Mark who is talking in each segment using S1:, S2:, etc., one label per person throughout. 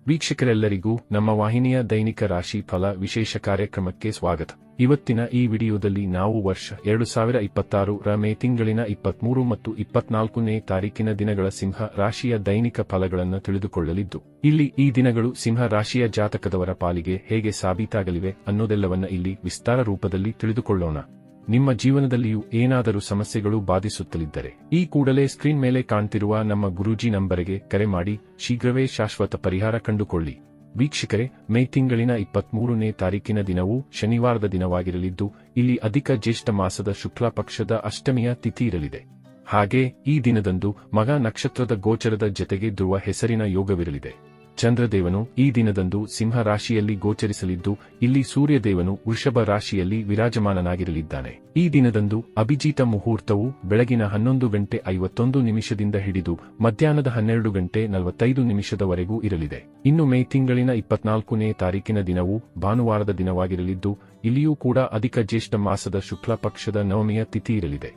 S1: ವೀಕ್ಷಕರೆಲ್ಲರಿಗೂ ನಮ್ಮ ವಾಹಿನಿಯ ದೈನಿಕ ರಾಶಿ ಫಲ ವಿಶೇಷ ಕಾರ್ಯಕ್ರಮಕ್ಕೆ ಸ್ವಾಗತ. ಇವತ್ತಿನ ಈ ವಿಡಿಯೋದಲ್ಲಿ ನಾವು ವರ್ಷ 2026 ರ ಮೇ ತಿಂಗಳಿನ 23 ಮತ್ತು 24ನೇ ತಾರೀಕಿನ ದಿನಗಳ ಸಿಂಹ ರಾಶಿಯ ದೈನಿಕ ಫಲಗಳನ್ನು ತಿಳಿದುಕೊಳ್ಳಲಿದ್ದು, ಇಲ್ಲಿ ಈ ದಿನಗಳು ಸಿಂಹ ರಾಶಿಯ ಜಾತಕದವರ ಪಾಲಿಗೆ ಹೇಗೆ ಸಾಬೀತಾಗಲಿವೆ ಅನ್ನೋದೆಲ್ಲವನ್ನ ಇಲ್ಲಿ ವಿಸ್ತಾರ ರೂಪದಲ್ಲಿ ತಿಳಿದುಕೊಳ್ಳೋಣ. ನಿಮ್ಮ ಜೀವನದಲ್ಲಿಯೂ ಏನಾದರೂ ಸಮಸ್ಯೆಗಳು ಬಾಧಿಸುತ್ತಲಿದ್ದರೆ ಈ ಕೂಡಲೇ ಸ್ಕ್ರೀನ್ ಮೇಲೆ ಕಾಣ್ತಿರುವ ನಮ್ಮ ಗುರೂಜಿ ನಂಬರಿಗೆ ಕರೆ ಮಾಡಿ ಶೀಘ್ರವೇ ಶಾಶ್ವತ ಪರಿಹಾರ ಕಂಡುಕೊಳ್ಳಿ. ವೀಕ್ಷಕರೇ, ಮೇ ತಿಂಗಳಿನ 23ನೇ ತಾರೀಕಿನ ದಿನವೂ ಶನಿವಾರದ ದಿನವಾಗಿರಲಿದ್ದು, ಇಲ್ಲಿ ಅಧಿಕ ಜ್ಯೇಷ್ಠ ಮಾಸದ ಶುಕ್ಲ ಪಕ್ಷದ ಅಷ್ಟಮಿಯ ತಿಥಿ ಇರಲಿದೆ. ಹಾಗೆ ಈ ದಿನದಂದು ಮಗ ನಕ್ಷತ್ರದ ಗೋಚರದ ಜತೆಗೆ ಧ್ರುವ ಹೆಸರಿನ ಯೋಗವಿರಲಿದೆ. ಚಂದ್ರದೇವನು ಈ ದಿನದಂದು ಸಿಂಹ ರಾಶಿಯಲ್ಲಿ ಗೋಚರಿಸಲಿದ್ದು, ಇಲ್ಲಿ ಸೂರ್ಯದೇವನು ವೃಷಭ ರಾಶಿಯಲ್ಲಿ ವಿರಾಜಮಾನನಾಗಿರಲಿದ್ದಾನೆ. ಈ ದಿನದಂದು ಅಭಿಜಿತ ಮುಹೂರ್ತವು ಬೆಳಗಿನ 11:51 ಹಿಡಿದು ಮಧ್ಯಾಹ್ನದ 12:45 ವರೆಗೂ ಇನ್ನು ಮೇ ತಿಂಗಳಿನ 24ನೇ ತಾರೀಕಿನ ದಿನವು ಭಾನುವಾರದ ದಿನವಾಗಿರಲಿದ್ದು, ಇಲ್ಲಿಯೂ ಕೂಡ ಅಧಿಕ ಜ್ಯೇಷ್ಠ ಮಾಸದ ಶುಕ್ಲ ಪಕ್ಷದ ನವಮಿಯ ತಿಥಿ ಇರಲಿದೆ.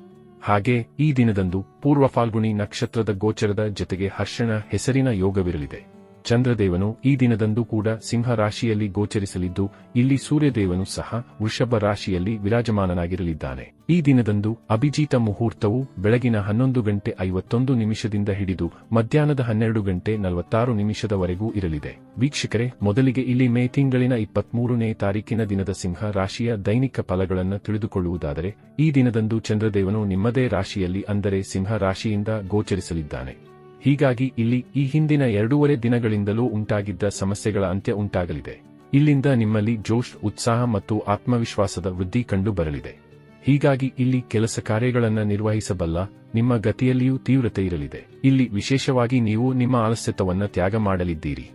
S1: ಹಾಗೆ ಈ ದಿನದಂದು ಪೂರ್ವ ಫಾಲ್ಗುಣಿ ನಕ್ಷತ್ರದ ಗೋಚರದ ಜತೆಗೆ ಹರ್ಷಣ ಹೆಸರಿನ ಯೋಗವಿರಲಿದೆ. ಚಂದ್ರದೇವನು ಈ ದಿನದಂದು ಕೂಡ ಸಿಂಹ ರಾಶಿಯಲ್ಲಿ ಗೋಚರಿಸಲಿದ್ದು, ಇಲ್ಲಿ ಸೂರ್ಯದೇವನು ಸಹ ವೃಷಭ ರಾಶಿಯಲ್ಲಿ ವಿರಾಜಮಾನನಾಗಿರಲಿದ್ದಾನೆ. ಈ ದಿನದಂದು ಅಭಿಜಿತ ಮುಹೂರ್ತವು ಬೆಳಗಿನ 11:51 ಹಿಡಿದು ಮಧ್ಯಾಹ್ನದ 12:46 ವರೆಗೂ ಇರಲಿದೆ. ವೀಕ್ಷಕರೇ, ಮೊದಲಿಗೆ ಇಲ್ಲಿ ಮೇ ತಿಂಗಳಿನ 23ನೇ ತಾರೀಕಿನ ದಿನದ ಸಿಂಹ ರಾಶಿಯ ದೈನಿಕ ಫಲಗಳನ್ನು ತಿಳಿದುಕೊಳ್ಳುವುದಾದರೆ, ಈ ದಿನದಂದು ಚಂದ್ರದೇವನು ನಿಮ್ಮದೇ ರಾಶಿಯಲ್ಲಿ ಅಂದರೆ ಸಿಂಹ ರಾಶಿಯಿಂದ ಗೋಚರಿಸಲಿದ್ದಾನೆ. ಹೀಗಾಗಿ ಇಲ್ಲಿ ಈ ಹಿಂದಿನ 2.5 ದಿನಗಳಿಂದಲೂ ಉಂಟಾಗಿದ್ದ ಸಮಸ್ಯೆಗಳ ಅಂತ್ಯ ಉಂಟಾಗಲಿದೆ. ಇಲ್ಲಿಂದ ನಿಮ್ಮಲ್ಲಿ ಜೋಶ್, ಉತ್ಸಾಹ ಮತ್ತು ಆತ್ಮವಿಶ್ವಾಸದ ವೃದ್ಧಿ ಕಂಡು ಬರಲಿದೆ. ಹೀಗಾಗಿ ಇಲ್ಲಿ ಕೆಲಸ ಕಾರ್ಯಗಳನ್ನು ನಿರ್ವಹಿಸಬಲ್ಲ ನಿಮ್ಮ ಗತಿಯಲ್ಲಿಯೂ ತೀವ್ರತೆ ಇರಲಿದೆ. ಇಲ್ಲಿ ವಿಶೇಷವಾಗಿ ನೀವು ನಿಮ್ಮ ಆಲಸ್ಯತವನ್ನು ತ್ಯಾಗ ಮಾಡಲಿದ್ದೀರಿ.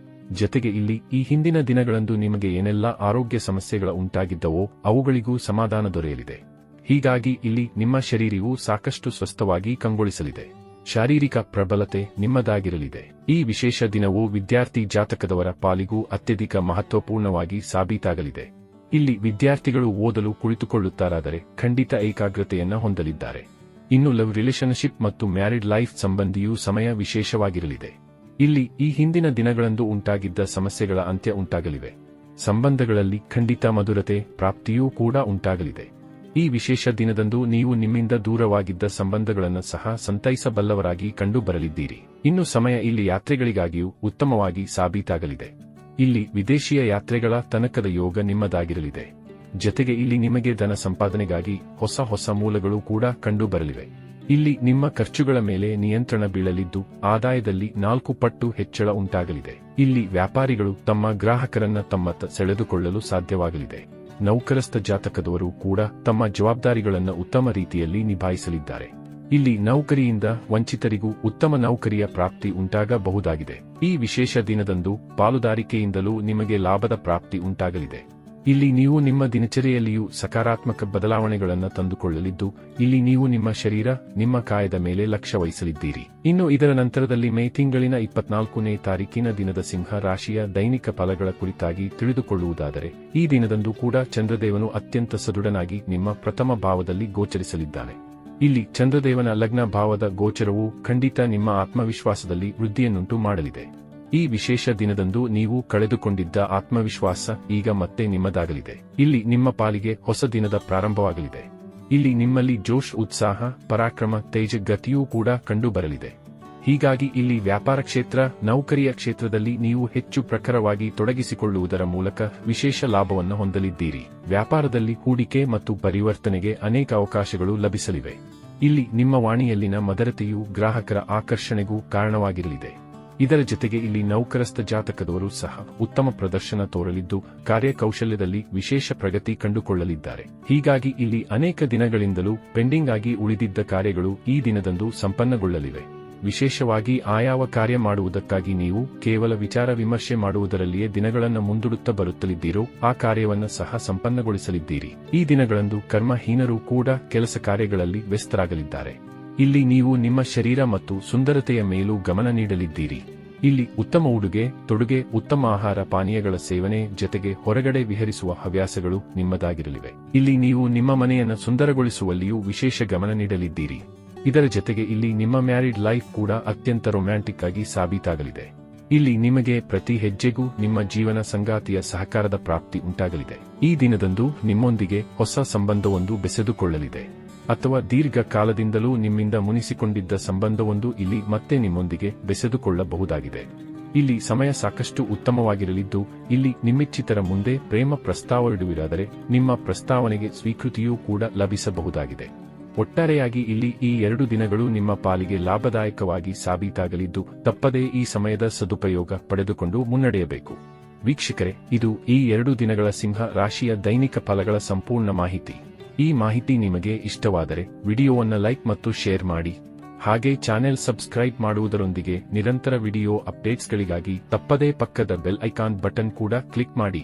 S1: ಜತೆಗೆ ಇಲ್ಲಿ ಈ ಹಿಂದಿನ ದಿನಗಳಂದು ನಿಮಗೆ ಏನೆಲ್ಲ ಆರೋಗ್ಯ ಸಮಸ್ಯೆಗಳ ಉಂಟಾಗಿದ್ದವೋ ಅವುಗಳಿಗೂ ಸಮಾಧಾನ ದೊರೆಯಲಿದೆ. ಹೀಗಾಗಿ ಇಲ್ಲಿ ನಿಮ್ಮ ಶರೀರವು ಸಾಕಷ್ಟು ಸ್ವಸ್ಥವಾಗಿ ಕಂಗೊಳಿಸಲಿದೆ. ಶಾರೀರಿಕ ಪ್ರಬಲತೆ ನಿಮ್ಮದಾಗಿರಲಿದೆ. ಈ ವಿಶೇಷ ದಿನವು ವಿದ್ಯಾರ್ಥಿ ಜಾತಕದವರ ಪಾಲಿಗೂ ಅತ್ಯಧಿಕ ಮಹತ್ವಪೂರ್ಣವಾಗಿ ಸಾಬೀತಾಗಲಿದೆ. ಇಲ್ಲಿ ವಿದ್ಯಾರ್ಥಿಗಳು ಓದಲು ಕುಳಿತುಕೊಳ್ಳುತ್ತಾರಾದರೆ ಖಂಡಿತ ಏಕಾಗ್ರತೆಯನ್ನ ಹೊಂದಲಿದ್ದಾರೆ. ಇನ್ನು ಲವ್ ರಿಲೇಶನ್ಶಿಪ್ ಮತ್ತು ಮ್ಯಾರಿಡ್ ಲೈಫ್ ಸಂಬಂಧಿಯೂ ಸಮಯ ವಿಶೇಷವಾಗಿರಲಿದೆ. ಇಲ್ಲಿ ಈ ಹಿಂದಿನ ದಿನಗಳಂದು ಉಂಟಾಗಿದ್ದ ಸಮಸ್ಯೆಗಳ ಅಂತ್ಯ ಉಂಟಾಗಲಿವೆ. ಸಂಬಂಧಗಳಲ್ಲಿ ಖಂಡಿತ ಮಧುರತೆ ಪ್ರಾಪ್ತಿಯೂ ಕೂಡ ಉಂಟಾಗಲಿದೆ. ಈ ವಿಶೇಷ ದಿನದಂದು ನೀವು ನಿಮ್ಮಿಂದ ದೂರವಾಗಿದ್ದ ಸಂಬಂಧಗಳನ್ನು ಸಹ ಸಂತೈಸಬಲ್ಲವರಾಗಿ ಕಂಡು ಬರಲಿದ್ದೀರಿ. ಇನ್ನು ಸಮಯ ಇಲ್ಲಿ ಯಾತ್ರೆಗಳಿಗಾಗಿಯೂ ಉತ್ತಮವಾಗಿ ಸಾಬೀತಾಗಲಿದೆ. ಇಲ್ಲಿ ವಿದೇಶೀಯ ಯಾತ್ರೆಗಳ ತನಕದ ಯೋಗ ನಿಮ್ಮದಾಗಿರಲಿದೆ. ಜತೆಗೆ ಇಲ್ಲಿ ನಿಮಗೆ ಧನ ಸಂಪಾದನೆಗಾಗಿ ಹೊಸ ಮೂಲಗಳು ಕೂಡ ಕಂಡು ಬರಲಿವೆ. ಇಲ್ಲಿ ನಿಮ್ಮ ಖರ್ಚುಗಳ ಮೇಲೆ ನಿಯಂತ್ರಣ ಬೀಳಲಿದ್ದು, ಆದಾಯದಲ್ಲಿ 4 ಪಟ್ಟು ಹೆಚ್ಚಳ ಉಂಟಾಗಲಿದೆ. ಇಲ್ಲಿ ವ್ಯಾಪಾರಿಗಳು ತಮ್ಮ ಗ್ರಾಹಕರನ್ನ ತಮ್ಮತ್ತ ಸೆಳೆದುಕೊಳ್ಳಲು ಸಾಧ್ಯವಾಗಲಿದೆ. ನೌಕರಸ್ಥ ಜಾತಕದವರು ಕೂಡ ತಮ್ಮ ಜವಾಬ್ದಾರಿಗಳನ್ನು ಉತ್ತಮ ರೀತಿಯಲ್ಲಿ ನಿಭಾಯಿಸಲಿದ್ದಾರೆ. ಇಲ್ಲಿ ನೌಕರಿಯಿಂದ ವಂಚಿತರಿಗೂ ಉತ್ತಮ ನೌಕರಿಯ ಪ್ರಾಪ್ತಿ ಉಂಟಾಗಬಹುದಾಗಿದೆ. ಈ ವಿಶೇಷ ದಿನದಂದು ಪಾಲುದಾರಿಕೆಯಿಂದಲೂ ನಿಮಗೆ ಲಾಭದ ಪ್ರಾಪ್ತಿ ಉಂಟಾಗಲಿದೆ. ಇಲ್ಲಿ ನೀವು ನಿಮ್ಮ ದಿನಚರಿಯಲ್ಲಿಯೂ ಸಕಾರಾತ್ಮಕ ಬದಲಾವಣೆಗಳನ್ನು ತಂದುಕೊಳ್ಳಲಿದ್ದು, ಇಲ್ಲಿ ನೀವು ನಿಮ್ಮ ಶರೀರ, ನಿಮ್ಮ ಕಾಯದ ಮೇಲೆ ಲಕ್ಷ್ಯ ವಹಿಸಲಿದ್ದೀರಿ. ಇನ್ನು ಇದರ ನಂತರದಲ್ಲಿ ಮೇ ತಿಂಗಳಿನ 24ನೇ ತಾರೀಕಿನ ದಿನದ ಸಿಂಹ ರಾಶಿಯ ದೈನಿಕ ಫಲಗಳ ಕುರಿತಾಗಿ ತಿಳಿದುಕೊಳ್ಳುವುದಾದರೆ, ಈ ದಿನದಂದು ಕೂಡ ಚಂದ್ರದೇವನು ಅತ್ಯಂತ ಸದೃಢನಾಗಿ ನಿಮ್ಮ ಪ್ರಥಮ ಭಾವದಲ್ಲಿ ಗೋಚರಿಸಲಿದ್ದಾನೆ. ಇಲ್ಲಿ ಚಂದ್ರದೇವನ ಲಗ್ನ ಭಾವದ ಗೋಚರವು ಖಂಡಿತ ನಿಮ್ಮ ಆತ್ಮವಿಶ್ವಾಸದಲ್ಲಿ ವೃದ್ಧಿಯನ್ನುಂಟು ಮಾಡಲಿದೆ. ಈ ವಿಶೇಷ ದಿನದಂದು ನೀವು ಕಳೆದುಕೊಂಡಿದ್ದ ಆತ್ಮವಿಶ್ವಾಸ ಈಗ ಮತ್ತೆ ನಿಮ್ಮದಾಗಲಿದೆ. ಇಲ್ಲಿ ನಿಮ್ಮ ಪಾಲಿಗೆ ಹೊಸ ದಿನದ ಪ್ರಾರಂಭವಾಗಲಿದೆ. ಇಲ್ಲಿ ನಿಮ್ಮಲ್ಲಿ ಜೋಶ್, ಉತ್ಸಾಹ, ಪರಾಕ್ರಮ, ತೇಜ ಗತಿಯೂ ಕೂಡ ಕಂಡು ಬರಲಿದೆ. ಹೀಗಾಗಿ ಇಲ್ಲಿ ವ್ಯಾಪಾರ ಕ್ಷೇತ್ರ, ನೌಕರಿಯ ಕ್ಷೇತ್ರದಲ್ಲಿ ನೀವು ಹೆಚ್ಚು ಪ್ರಖರವಾಗಿ ತೊಡಗಿಸಿಕೊಳ್ಳುವುದರ ಮೂಲಕ ವಿಶೇಷ ಲಾಭವನ್ನು ಹೊಂದಲಿದ್ದೀರಿ. ವ್ಯಾಪಾರದಲ್ಲಿ ಹೂಡಿಕೆ ಮತ್ತು ಪರಿವರ್ತನೆಗೆ ಅನೇಕ ಅವಕಾಶಗಳು ಲಭಿಸಲಿವೆ. ಇಲ್ಲಿ ನಿಮ್ಮ ವಾಣಿಯಲ್ಲಿನ ಮಧುರತೆಯು ಗ್ರಾಹಕರ ಆಕರ್ಷಣೆಗೂ ಕಾರಣವಾಗಿರಲಿದೆ. ಇದರ ಜತೆಗೆ ಇಲ್ಲಿ ನೌಕರಸ್ಥ ಜಾತಕದವರು ಸಹ ಉತ್ತಮ ಪ್ರದರ್ಶನ ತೋರಲಿದ್ದು, ಕಾರ್ಯಕೌಶಲ್ಯದಲ್ಲಿ ವಿಶೇಷ ಪ್ರಗತಿ ಕಂಡುಕೊಳ್ಳಲಿದ್ದಾರೆ. ಹೀಗಾಗಿ ಇಲ್ಲಿ ಅನೇಕ ದಿನಗಳಿಂದಲೂ ಪೆಂಡಿಂಗ್ ಆಗಿ ಉಳಿದಿದ್ದ ಕಾರ್ಯಗಳು ಈ ದಿನದಂದು ಸಂಪನ್ನಗೊಳ್ಳಲಿವೆ. ವಿಶೇಷವಾಗಿ ಆಯಾವ ಕಾರ್ಯ ಮಾಡುವುದಕ್ಕಾಗಿ ನೀವು ಕೇವಲ ವಿಚಾರ ವಿಮರ್ಶೆ ಮಾಡುವುದರಲ್ಲಿಯೇ ದಿನಗಳನ್ನು ಮುಂದೂಡುತ್ತಾ ಬರುತ್ತಲಿದ್ದೀರೋ ಆ ಕಾರ್ಯವನ್ನು ಸಹ ಸಂಪನ್ನಗೊಳಿಸಲಿದ್ದೀರಿ. ಈ ದಿನಗಳಂದು ಕರ್ಮಹೀನರು ಕೂಡ ಕೆಲಸ ಕಾರ್ಯಗಳಲ್ಲಿ ವ್ಯಸ್ತರಾಗಲಿದ್ದಾರೆ. ಇಲ್ಲಿ ನೀವು ನಿಮ್ಮ ಶರೀರ ಮತ್ತು ಸುಂದರತೆಯ ಮೇಲೂ ಗಮನ ನೀಡಲಿದ್ದೀರಿ. ಇಲ್ಲಿ ಉತ್ತಮ ಉಡುಗೆ ತೊಡುಗೆ, ಉತ್ತಮ ಆಹಾರ ಪಾನೀಯಗಳ ಸೇವನೆ ಜತೆಗೆ ಹೊರಗಡೆ ವಿಹರಿಸುವ ಹವ್ಯಾಸಗಳು ನಿಮ್ಮದಾಗಿರಲಿವೆ. ಇಲ್ಲಿ ನೀವು ನಿಮ್ಮ ಮನೆಯನ್ನು ಸುಂದರಗೊಳಿಸುವಲ್ಲಿಯೂ ವಿಶೇಷ ಗಮನ ನೀಡಲಿದ್ದೀರಿ. ಇದರ ಜತೆಗೆ ಇಲ್ಲಿ ನಿಮ್ಮ ಮ್ಯಾರಿಡ್ ಲೈಫ್ ಕೂಡ ಅತ್ಯಂತ ರೊಮ್ಯಾಂಟಿಕ್ ಆಗಿ ಸಾಬೀತಾಗಲಿದೆ. ಇಲ್ಲಿ ನಿಮಗೆ ಪ್ರತಿ ಹೆಜ್ಜೆಗೂ ನಿಮ್ಮ ಜೀವನ ಸಂಗಾತಿಯ ಸಹಕಾರದ ಪ್ರಾಪ್ತಿ ಉಂಟಾಗಲಿದೆ. ಈ ದಿನದಂದು ನಿಮ್ಮೊಂದಿಗೆ ಹೊಸ ಸಂಬಂಧವೊಂದು ಬೆಸೆದುಕೊಳ್ಳಲಿದೆ, ಅಥವಾ ದೀರ್ಘಕಾಲದಿಂದಲೂ ನಿಮ್ಮಿಂದ ಮುನಿಸಿಕೊಂಡಿದ್ದ ಸಂಬಂಧವೊಂದು ಇಲ್ಲಿ ಮತ್ತೆ ನಿಮ್ಮೊಂದಿಗೆ ಬೆಸೆದುಕೊಳ್ಳಬಹುದಾಗಿದೆ. ಇಲ್ಲಿ ಸಮಯ ಸಾಕಷ್ಟು ಉತ್ತಮವಾಗಿರಲಿದ್ದು, ಇಲ್ಲಿ ನಿಮ್ಮಿಚ್ಛಿತರ ಮುಂದೆ ಪ್ರೇಮ ಪ್ರಸ್ತಾವವಿಡುವಿರಾದರೆ ನಿಮ್ಮ ಪ್ರಸ್ತಾವನೆಗೆ ಸ್ವೀಕೃತಿಯೂ ಕೂಡ ಲಭಿಸಬಹುದಾಗಿದೆ. ಒಟ್ಟಾರೆಯಾಗಿ ಇಲ್ಲಿ ಈ 2 ದಿನಗಳು ನಿಮ್ಮ ಪಾಲಿಗೆ ಲಾಭದಾಯಕವಾಗಿ ಸಾಬೀತಾಗಲಿದ್ದು, ತಪ್ಪದೇ ಈ ಸಮಯದ ಸದುಪಯೋಗ ಪಡೆದುಕೊಂಡು ಮುನ್ನಡೆಯಬೇಕು. ವೀಕ್ಷಕರೇ, ಇದು ಈ 2 ದಿನಗಳ ಸಿಂಹ ರಾಶಿಯ ದೈನಿಕ ಫಲಗಳ ಸಂಪೂರ್ಣ ಮಾಹಿತಿ. ಈ ಮಾಹಿತಿ ನಿಮಗೆ ಇಷ್ಟವಾದರೆ ವಿಡಿಯೋವನ್ನು ಲೈಕ್ ಮತ್ತು ಶೇರ್ ಮಾಡಿ. ಹಾಗೆ ಚಾನೆಲ್ ಸಬ್ಸ್ಕ್ರೈಬ್ ಮಾಡುವುದರೊಂದಿಗೆ ನಿರಂತರ ವಿಡಿಯೋ ಅಪ್ಡೇಟ್ಸ್ಗಳಿಗಾಗಿ ತಪ್ಪದೇ ಪಕ್ಕದ ಬೆಲ್ ಐಕಾನ್ ಬಟನ್ ಕೂಡ ಕ್ಲಿಕ್ ಮಾಡಿ.